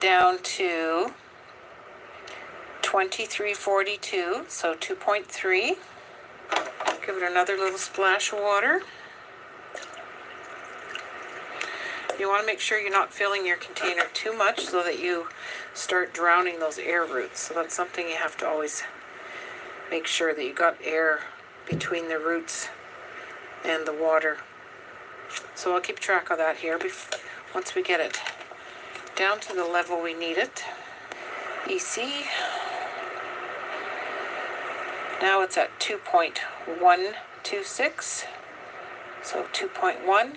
down to 2342, so 2.3. Give it another little splash of water. You want to make sure you're not filling your container too much so that you start drowning those air roots. So that's something you have to always make sure that you got air between the roots and the water. So I'll keep track of that here once we get it down to the level we need it. EC. Now it's at 2.126. So 2.1.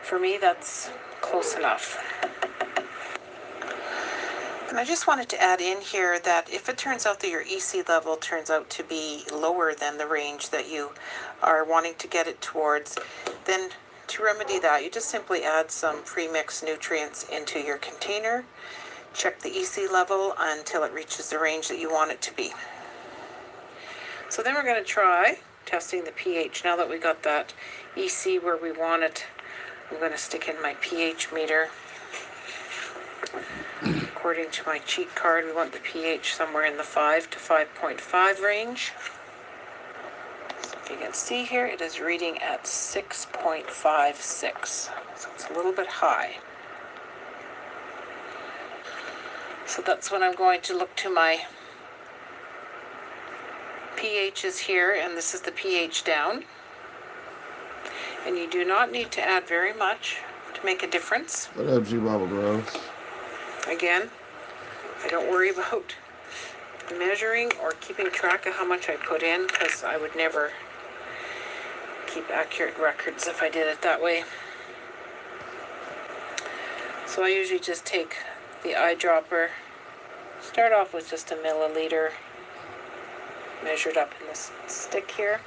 For me, that's close enough. And I just wanted to add in here that if it turns out that your EC level turns out to be lower than the range that you are wanting to get it towards, then to remedy that, you just simply add some pre-mixed nutrients into your container. Check the EC level until it reaches the range that you want it to be. So then we're going to try testing the pH. Now that we got that EC where we want it, I'm going to stick in my pH meter. According to my cheat card, we want the pH somewhere in the 5 to 5.5 range. So if you can see here, it is reading at 6.56. So it's a little bit high. So that's when I'm going to look to my pHs here, and this is the pH down. And you do not need to add very much to make a difference. What up, G-Bobble Grows? Again, I don't worry about measuring or keeping track of how much I put in, because I would never keep accurate records if I did it that way. So I usually just take the eyedropper, start off with just a milliliter, measured up in this stick here.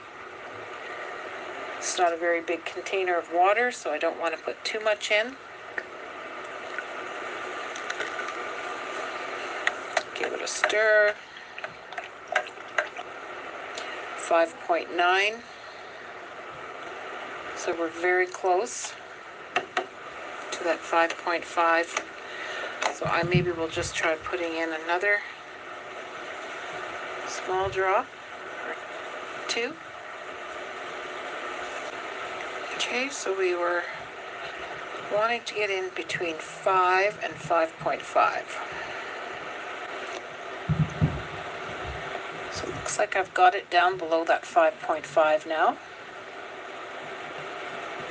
It's not a very big container of water, so I don't want to put too much in. Give it a stir. 5.9. So we're very close to that 5.5. So I maybe will just try putting in another small drop or two. Okay, so we were wanting to get in between 5 and 5.5. So it looks like I've got it down below that 5.5 now.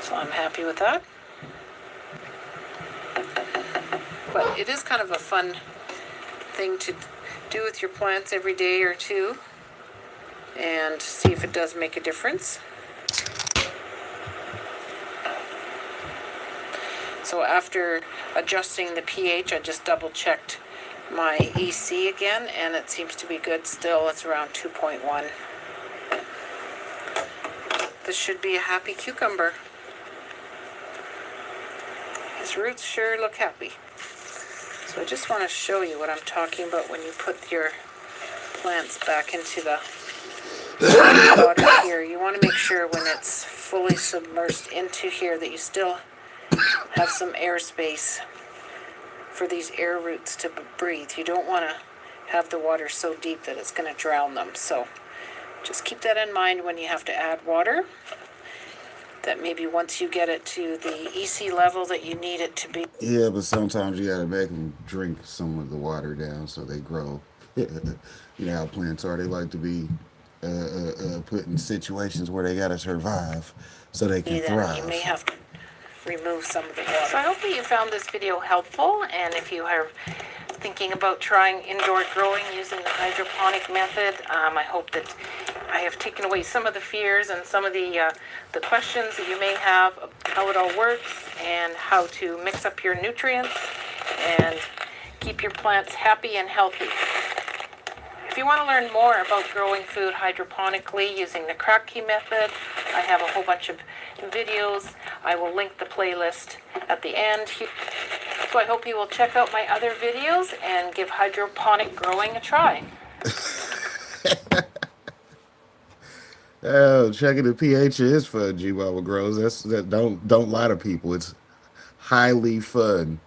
So I'm happy with that. But it is kind of a fun thing to do with your plants every day or two and see if it does make a difference. So after adjusting the pH, I just double checked my EC again, and it seems to be good still. It's around 2.1. This should be a happy cucumber. His roots sure look happy. So I just want to show you what I'm talking about when you put your plants back into the water here. You want to make sure when it's fully submersed into here that you still have some airspace for these air roots to breathe. You don't want to have the water so deep that it's going to drown them. So just keep that in mind when you have to add water, that maybe once you get it to the EC level that you need it to be. Yeah, but sometimes you gotta make them drink some of the water down so they grow. You know how plants are; they like to be put in situations where they gotta survive so they can thrive. You may have to remove some of the water. So I hope that you found this video helpful, and if you are thinking about trying indoor growing using the hydroponic method, I hope that I have taken away some of the fears and some of the questions that you may have of how it all works and how to mix up your nutrients and keep your plants happy and healthy. If you want to learn more about growing food hydroponically using the cracky method, I have a whole bunch of videos. I will link the playlist at the end. So I hope you will check out my other videos and give hydroponic growing a try. Oh, checking the pH is fun, G Bobble Grows. That don't lie to people. It's highly fun.